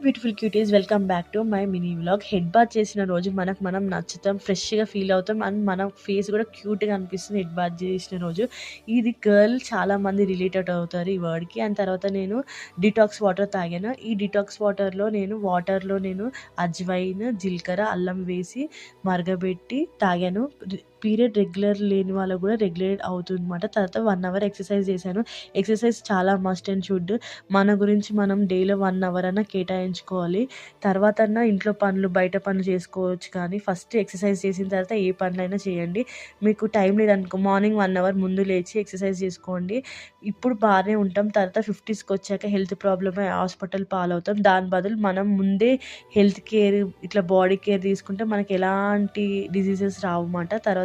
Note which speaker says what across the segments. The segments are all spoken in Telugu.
Speaker 1: Beautiful cuties, welcome back to my mini vlog. Head bath చేసిన రోజు మనకు మనం నచ్చుతాం, ఫ్రెష్గా ఫీల్ అవుతాం అండ్ మన ఫేస్ కూడా క్యూట్గా అనిపిస్తుంది హెడ్ బాత్ చేసిన రోజు. ఇది గర్ల్ చాలా మంది రిలేటెడ్ అవుతారు ఈ వర్డ్కి. అండ్ తర్వాత నేను డిటాక్స్ వాటర్ తాగాను. ఈ డిటాక్స్ వాటర్లో నేను అజ్వైన్, జీలకర్ర, అల్లం వేసి మరగబెట్టి తాగాను. పీరియడ్ రెగ్యులర్ లేని వాళ్ళకు కూడా రెగ్యులేట్ అవుతుంది అనమాట. తర్వాత 1 అవర్ ఎక్సర్సైజ్ చేశాను. ఎక్సర్సైజ్ చాలా మస్ట్ అండ్ షుడ్. మన గురించి మనం డేలో 1 అవర్ అన్నా కేటాయించుకోవాలి. తర్వాత ఇంట్లో పనులు, బయట పనులు చేసుకోవచ్చు, కానీ ఫస్ట్ ఎక్సర్సైజ్ చేసిన తర్వాత ఏ పనులైనా చేయండి. మీకు టైం లేదనుకో మార్నింగ్ 1 అవర్ ముందు లేచి ఎక్సర్సైజ్ చేసుకోండి. ఇప్పుడు బాగానే ఉంటాం, తర్వాత 50స్కి వచ్చాక హెల్త్ ప్రాబ్లమ్ అయ్యి హాస్పిటల్ పాలవుతాం. దాని బదులు మనం ముందే హెల్త్ కేర్, ఇట్లా బాడీ కేర్ తీసుకుంటే మనకి ఎలాంటి డిసీజెస్ రావు అన్నమాట. తర్వాత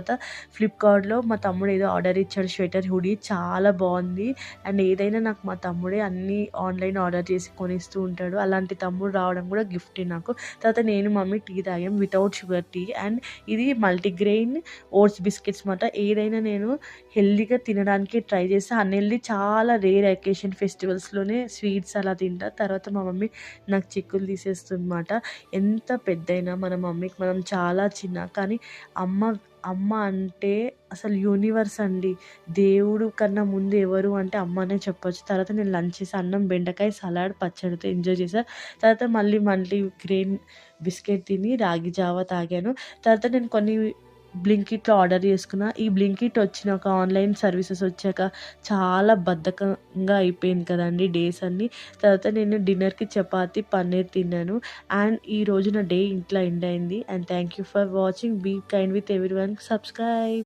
Speaker 1: ఫ్లిప్కార్ట్లో మా తమ్ముడు ఏదో ఆర్డర్ ఇచ్చాడు, స్వెటర్ హుడీ చాలా బాగుంది. అండ్ ఏదైనా నాకు మా తమ్ముడే అన్నీ ఆన్లైన్ ఆర్డర్ చేసి కొనిస్తూ ఉంటాడు. అలాంటి తమ్ముడు రావడం కూడా గిఫ్టే నాకు. తర్వాత నేను మమ్మీ టీ తాగాం, వితౌట్ షుగర్ టీ. అండ్ ఇది మల్టీగ్రెయిన్ ఓట్స్ బిస్కెట్స్ అన్నమాట. ఏదైనా నేను హెల్దీగా తినడానికి ట్రై చేస్తాను. అన్హెల్దీ చాలా రేర్ అకేషన్, ఫెస్టివల్స్లోనే స్వీట్స్ అలా తింటా. తర్వాత మా మమ్మీ నాకు చిక్కులు తీసేస్తుందన్నమాట. ఎంత పెద్దయినా మన మమ్మీకి మనం చాలా చిన్న, కానీ అమ్మ అంటే అసలు యూనివర్స్ అండి. దేవుడు కన్నా ముందు ఎవరు అంటే అమ్మనే చెప్పొచ్చు. తర్వాత నేను లంచ్ చేసి అన్నం, బెండకాయ, సలాడ్, పచ్చడితో ఎంజాయ్ చేశాను. తర్వాత మళ్ళీ గ్రెయిన్ బిస్కెట్ తిని రాగి జావా తాగాను. తర్వాత నేను కొన్ని బ్లింకిట్లో ఆర్డర్ చేసుకున్నా. ఈ బ్లింకిట్ వచ్చినాక, ఆన్లైన్ సర్వీసెస్ వచ్చాక చాలా బద్ధకంగా అయిపోయింది కదండి డేస్ అన్నీ. తర్వాత నేను డిన్నర్కి చపాతి, పన్నీర్ తిన్నాను. అండ్ ఈ రోజు నా డే ఇంట్లో ఎండ్ అయింది. And thank you for watching. Be kind with everyone. Subscribe.